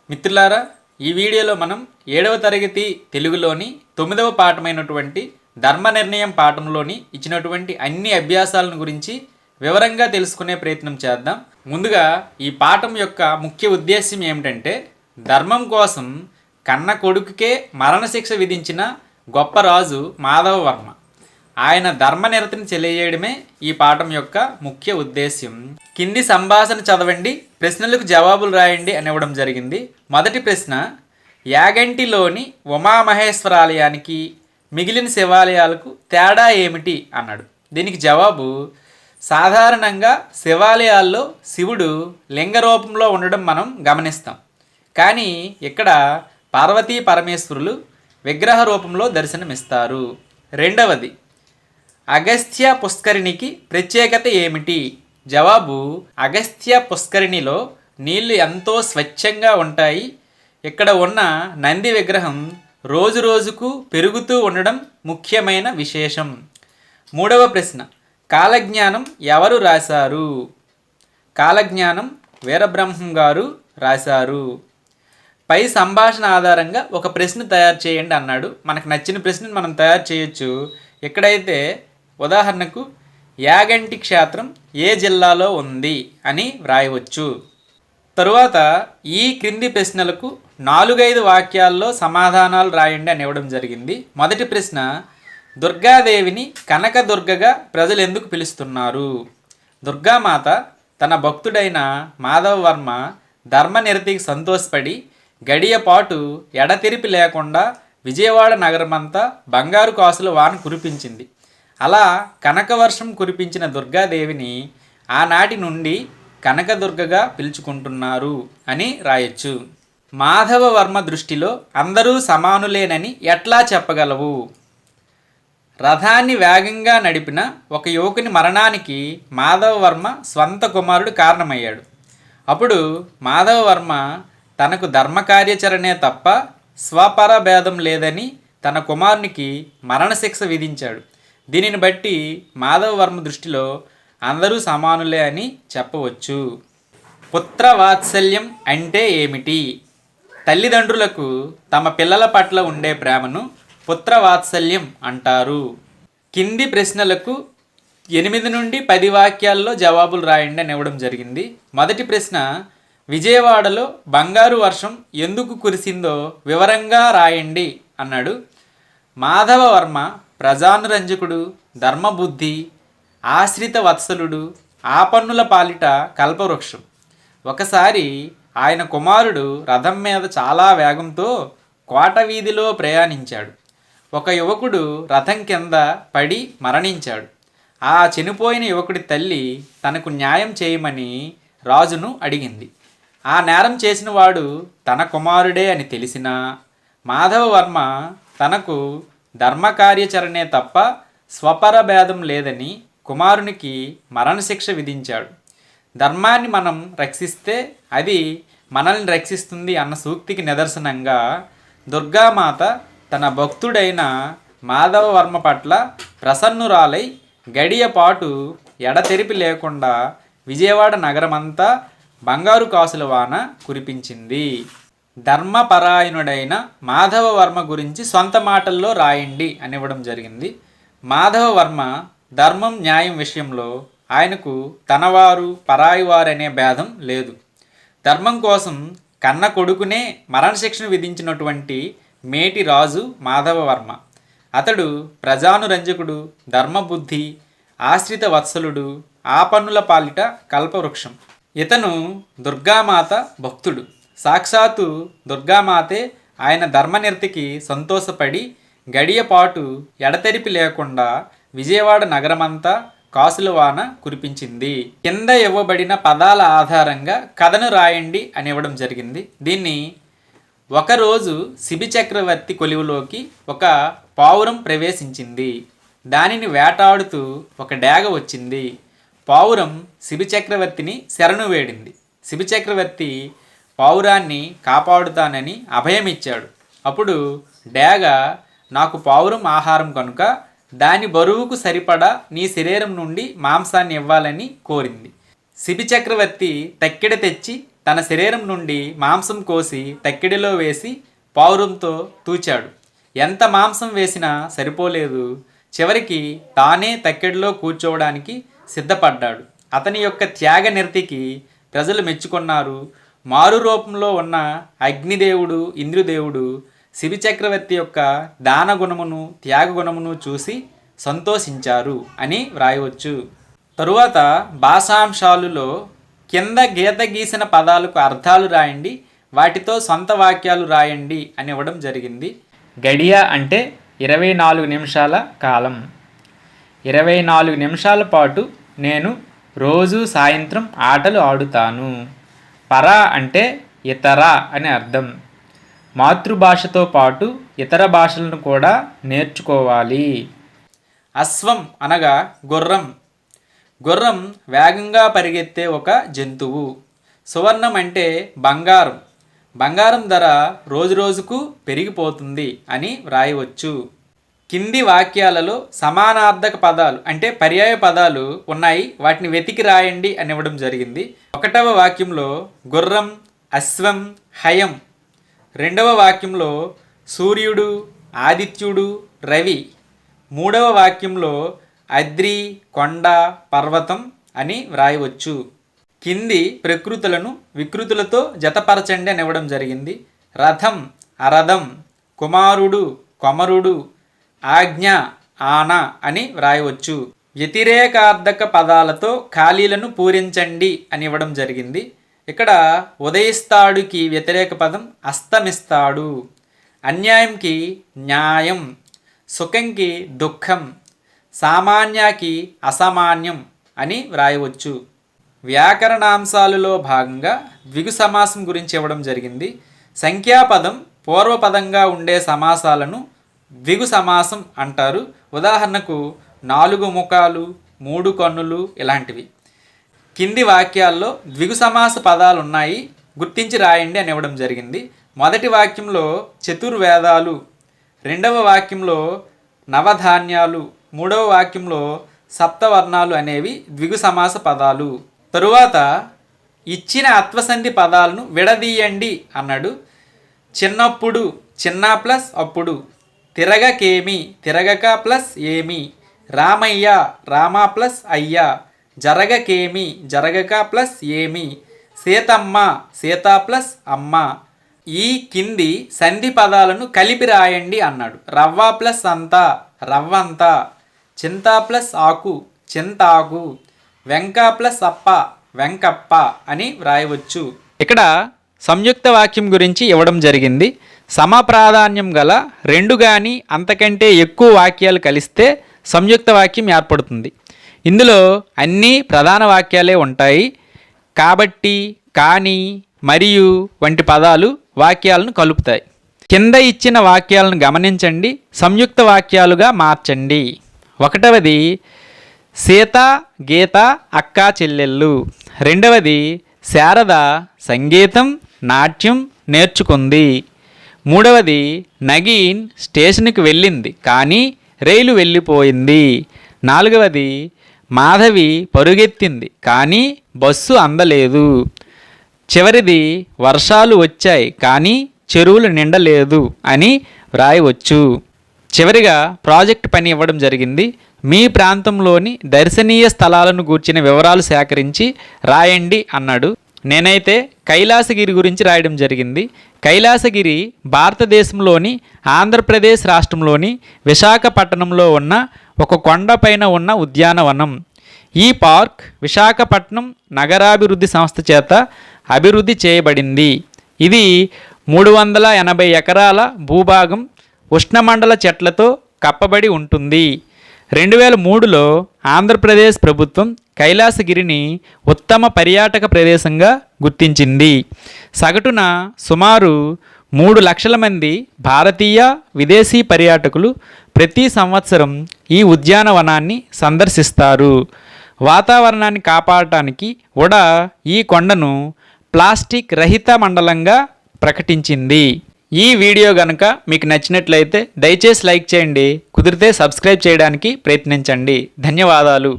మిత్రులారా, ఈ వీడియోలో మనం 7వ తరగతి తెలుగులోని 9వ పాఠమైనటువంటి ధర్మ నిర్ణయం పాఠంలోని ఇచ్చినటువంటి అన్ని అభ్యాసాలను గురించి వివరంగా తెలుసుకునే ప్రయత్నం చేద్దాం. ముందుగా ఈ పాఠం యొక్క ముఖ్య ఉద్దేశ్యం ఏమిటంటే, ధర్మం కోసం కన్న కొడుకుకే మరణశిక్ష విధించిన గొప్ప రాజు మాధవవర్మ. ఆయన ధర్మనిరతిని తెలియజేయడమే ఈ పాఠం యొక్క ముఖ్య ఉద్దేశ్యం. కింది సంభాషణ చదవండి, ప్రశ్నలకు జవాబులు రాయండి అని ఇవ్వడం జరిగింది. మొదటి ప్రశ్న, యాగంటిలోని ఉమామహేశ్వరాలయానికి మిగిలిన శివాలయాలకు తేడా ఏమిటి అన్నాడు. దీనికి జవాబు, సాధారణంగా శివాలయాల్లో శివుడు లింగ రూపంలో ఉండడం మనం గమనిస్తాం. కానీ ఇక్కడ పార్వతీ పరమేశ్వరులు విగ్రహ రూపంలో దర్శనమిస్తారు. రెండవది, అగస్త్య పుష్కరిణికి ప్రత్యేకత ఏమిటి? జవాబు, అగస్త్య పుష్కరిణిలో నీళ్లు ఎంతో స్వచ్ఛంగా ఉంటాయి. ఇక్కడ ఉన్న నంది విగ్రహం రోజు రోజుకు పెరుగుతూ ఉండడం ముఖ్యమైన విశేషం. మూడవ ప్రశ్న, కాలజ్ఞానం ఎవరు రాశారు? కాలజ్ఞానం వీరబ్రహ్మం గారు రాశారు. పై సంభాషణ ఆధారంగా ఒక ప్రశ్న తయారు చేయండి అన్నాడు. మనకు నచ్చిన ప్రశ్నను మనం తయారు చేయొచ్చు. ఇక్కడైతే ఉదాహరణకు యాగంటి క్షేత్రం ఏ జిల్లాలో ఉంది అని వ్రాయవచ్చు. తరువాత ఈ క్రింది ప్రశ్నలకు 4-5 వాక్యాల్లో సమాధానాలు రాయండి అని ఇవ్వడం జరిగింది. మొదటి ప్రశ్న, దుర్గాదేవిని కనకదుర్గగా ప్రజలు ఎందుకు పిలుస్తున్నారు? దుర్గామాత తన భక్తుడైన మాధవవర్మ ధర్మనిరతికి సంతోషపడి గడియపాటు ఎడతెరిపి లేకుండా విజయవాడ నగరమంతా బంగారు కాసుల వాన కురిపించింది. అలా కనకవర్షం కురిపించిన దుర్గాదేవిని ఆనాటి నుండి కనకదుర్గగా పిలుచుకుంటున్నారు అని రాయొచ్చు. మాధవవర్మ దృష్టిలో అందరూ సమానులేనని ఎట్లా చెప్పగలవు? రథాన్ని వేగంగా నడిపిన ఒక యువకుని మరణానికి మాధవవర్మ స్వంత కుమారుడు కారణమయ్యాడు. అప్పుడు మాధవవర్మ తనకు ధర్మకార్యాచరణే తప్ప స్వపర భేదం లేదని తన కుమారునికి మరణశిక్ష విధించాడు. దీనిని బట్టి మాధవవర్మ దృష్టిలో అందరూ సమానులే అని చెప్పవచ్చు. పుత్రవాత్సల్యం అంటే ఏమిటి? తల్లిదండ్రులకు తమ పిల్లల పట్ల ఉండే ప్రేమను పుత్రవాత్సల్యం అంటారు. కింది ప్రశ్నలకు 8 నుండి 10 వాక్యాల్లో జవాబులు రాయండి అని ఇవ్వడం జరిగింది. మొదటి ప్రశ్న, విజయవాడలో బంగారు వర్షం ఎందుకు కురిసిందో వివరంగా రాయండి అన్నాడు. మాధవవర్మ ప్రజానురంజకుడు, ధర్మబుద్ధి, ఆశ్రిత వత్సలుడు, ఆపన్నుల పాలిట కల్పవృక్షం. ఒకసారి ఆయన కుమారుడు రథం మీద చాలా వేగంతో కోట వీధిలో ప్రయాణించాడు. ఒక యువకుడు రథం కింద పడి మరణించాడు. ఆ చనిపోయిన యువకుడి తల్లి తనకు న్యాయం చేయమని రాజును అడిగింది. ఆ నేరం చేసిన వాడు తన కుమారుడే అని తెలిసినా మాధవవర్మ తనకు ధర్మకార్యాచరణే తప్ప స్వపర భేదం లేదని కుమారునికి మరణశిక్ష విధించాడు. ధర్మాన్ని మనం రక్షిస్తే అది మనల్ని రక్షిస్తుంది అన్న సూక్తికి నిదర్శనంగా దుర్గామాత తన భక్తుడైన మాధవవర్మ పట్ల ప్రసన్నురాలై గడియపాటు ఎడతెరిపి లేకుండా విజయవాడ నగరమంతా బంగారు కాసుల వాన కురిపించింది. ధర్మపరాయణుడైన మాధవవర్మ గురించి సొంత మాటల్లో రాయండి అని ఇవ్వడం జరిగింది. మాధవవర్మ ధర్మం న్యాయం విషయంలో ఆయనకు తనవారు పరాయివారు అనే భేదం లేదు. ధర్మం కోసం కన్న కొడుకునే మరణశిక్షను విధించినటువంటి మేటి రాజు మాధవవర్మ. అతడు ప్రజానురంజకుడు, ధర్మబుద్ధి, ఆశ్రిత వత్సలుడు, ఆపన్నుల పాలిట కల్పవృక్షం. ఇతను దుర్గామాత భక్తుడు. సాక్షాత్తు దుర్గామాతే ఆయన ధర్మనిరతికి సంతోషపడి గడియపాటు ఎడతెరిపి లేకుండా విజయవాడ నగరమంతా కాసుల వాన కురిపించింది. కింద ఇవ్వబడిన పదాల ఆధారంగా కథను రాయండి అని ఇవ్వడం జరిగింది. దీన్ని, ఒకరోజు శిబి చక్రవర్తి కొలువులోకి ఒక పావురం ప్రవేశించింది. దానిని వేటాడుతూ ఒక డేగ వచ్చింది. పావురం శిబి చక్రవర్తిని శరణు వేడింది. శిబి చక్రవర్తి పావురాన్ని కాపాడుతానని అభయమిచ్చాడు. అప్పుడు డేగ, నాకు పావురం ఆహారం కనుక దాని బరువుకు సరిపడా నీ శరీరం నుండి మాంసాన్ని ఇవ్వాలని కోరింది. శిబి చక్రవర్తి తక్కెడ తెచ్చి తన శరీరం నుండి మాంసం కోసి తక్కిడిలో వేసి పావురంతో తూచాడు. ఎంత మాంసం వేసినా సరిపోలేదు. చివరికి తానే తక్కిడిలో కూర్చోవడానికి సిద్ధపడ్డాడు. అతని యొక్క త్యాగ నిరతికి ప్రజలు మెచ్చుకున్నారు. మారు రూపంలో ఉన్న అగ్నిదేవుడు, ఇంద్రదేవుడు శిబి చక్రవర్తి యొక్క దాన గుణమును, త్యాగ గుణమును చూసి సంతోషించారు అని వ్రాయవచ్చు. తరువాత భాషాంశాలులో కింద గీత గీసిన పదాలకు అర్థాలు రాయండి, వాటితో సొంత వాక్యాలు రాయండి అని ఇవ్వడం జరిగింది. గడియ అంటే 24 నిమిషాల కాలం. 24 నిమిషాల పాటు నేను రోజు సాయంత్రం ఆటలు ఆడుతాను. పరా అంటే ఇతర అని అర్థం. మాతృభాషతో పాటు ఇతర భాషలను కూడా నేర్చుకోవాలి. అశ్వం అనగా గుర్రం. గుర్రం వేగంగా పరిగెత్తే ఒక జంతువు. సువర్ణం అంటే బంగారం. బంగారం ధర రోజురోజుకు పెరిగిపోతుంది అని వ్రాయవచ్చు. కింది వాక్యాలలో సమానార్థక పదాలు అంటే పర్యాయ పదాలు ఉన్నాయి, వాటిని వెతికి రాయండి అని ఇవ్వడం జరిగింది. 1వ వాక్యంలో గుర్రం, అశ్వం, హయం. 2వ వాక్యంలో సూర్యుడు, ఆదిత్యుడు, రవి. 3వ వాక్యంలో అద్రి, కొండ, పర్వతం అని వ్రాయవచ్చు. కింది ప్రకృతులను వికృతులతో జతపరచండి అని ఇవ్వడం జరిగింది. రథం, అరథం, కుమారుడు, కొమరుడు, ఆజ్ఞ, ఆన అని వ్రాయవచ్చు. వ్యతిరేకార్థక పదాలతో ఖాళీలను పూరించండి అని ఇవ్వడం జరిగింది. ఇక్కడ ఉదయిస్తాడుకి వ్యతిరేక పదం అస్తమిస్తాడు, అన్యాయంకి న్యాయం, సుఖంకి దుఃఖం, సామాన్యకి అసామాన్యం అని వ్రాయవచ్చు. వ్యాకరణాంశాలలో భాగంగా ద్విగు సమాసం గురించి ఇవ్వడం జరిగింది. సంఖ్యాపదం పూర్వపదంగా ఉండే సమాసాలను ద్విగు సమాసం అంటారు. ఉదాహరణకు 4 ముఖాలు, 3 కన్నులు ఇలాంటివి. కింది వాక్యాల్లో ద్విగు సమాస పదాలు ఉన్నాయి, గుర్తించి రాయండి అని ఇవ్వడం జరిగింది. మొదటి వాక్యంలో చతుర్వేదాలు, 2వ వాక్యంలో నవధాన్యాలు, 3వ వాక్యంలో సప్తవర్ణాలు అనేవి ద్విగు సమాస పదాలు. తరువాత ఇచ్చిన అత్వసంధి పదాలను విడదీయండి అన్నాడు. చిన్నప్పుడు, చిన్న ప్లస్ అప్పుడు. తిరగకేమి, తిరగక ప్లస్ ఏమి. రామయ్య, రామ ప్లస్ అయ్య. జరగకేమి, జరగక ప్లస్ ఏమి. సీతమ్మ, సీత ప్లస్ అమ్మ. ఈ కింది సంధి పదాలను కలిపి రాయండి అన్నాడు. రవ్వ ప్లస్ అంత, రవ్వంత. చింత ప్లస్ ఆకు, చింతాకు. వెంక ప్లస్ అప్ప, వెంకప్ప అని వ్రాయవచ్చు. ఇక్కడ సంయుక్త వాక్యం గురించి ఇవ్వడం జరిగింది. సమప్రాధాన్యం గల 2 కానీ అంతకంటే ఎక్కువ వాక్యాలు కలిస్తే సంయుక్త వాక్యం ఏర్పడుతుంది. ఇందులో అన్ని ప్రధాన వాక్యాలే ఉంటాయి. కాబట్టి, కానీ, మరియు వంటి పదాలు వాక్యాలను కలుపుతాయి. కింద ఇచ్చిన వాక్యాలను గమనించండి, సంయుక్త వాక్యాలుగా మార్చండి. 1వది సీత, గీత అక్క చెల్లెళ్ళు. 2వది శారద సంగీతం, నాట్యం నేర్చుకుంది. 3వది నగీన్ స్టేషన్కి వెళ్ళింది కానీ రైలు వెళ్ళిపోయింది. 4వది మాధవి పరుగెత్తింది కానీ బస్సు అందలేదు. చివరిది వర్షాలు వచ్చాయి కానీ చెరువులు నిండలేదు అని వ్రాయవచ్చు. చివరిగా ప్రాజెక్ట్ పని ఇవ్వడం జరిగింది. మీ ప్రాంతంలోని దర్శనీయ స్థలాలను గూర్చిన వివరాలు సేకరించి రాయండి అన్నాడు. నేనైతే కైలాసగిరి గురించి రాయడం జరిగింది. కైలాసగిరి భారతదేశంలోని ఆంధ్రప్రదేశ్ రాష్ట్రంలోని విశాఖపట్నంలో ఉన్న ఒక కొండపైన ఉన్న ఉద్యానవనం. ఈ పార్క్ విశాఖపట్నం నగరాభివృద్ధి సంస్థ చేత అభివృద్ధి చేయబడింది. ఇది 380 ఎకరాల భూభాగం ఉష్ణమండల చెట్లతో కప్పబడి ఉంటుంది. 2003లో ఆంధ్రప్రదేశ్ ప్రభుత్వం కైలాసగిరిని ఉత్తమ పర్యాటక ప్రదేశంగా గుర్తించింది. సగటున సుమారు 3 లక్షల మంది భారతీయ, విదేశీ పర్యాటకులు ప్రతి సంవత్సరం ఈ ఉద్యానవనాన్ని సందర్శిస్తారు. వాతావరణాన్ని కాపాడటానికి కూడా ఈ కొండను ప్లాస్టిక్ రహిత మండలంగా ప్రకటించింది. ఈ వీడియో గనుక మీకు నచ్చినట్లయితే దయచేసి లైక్ చేయండి, కుదిరితే సబ్స్క్రైబ్ చేయడానికి ప్రయత్నించండి. ధన్యవాదాలు.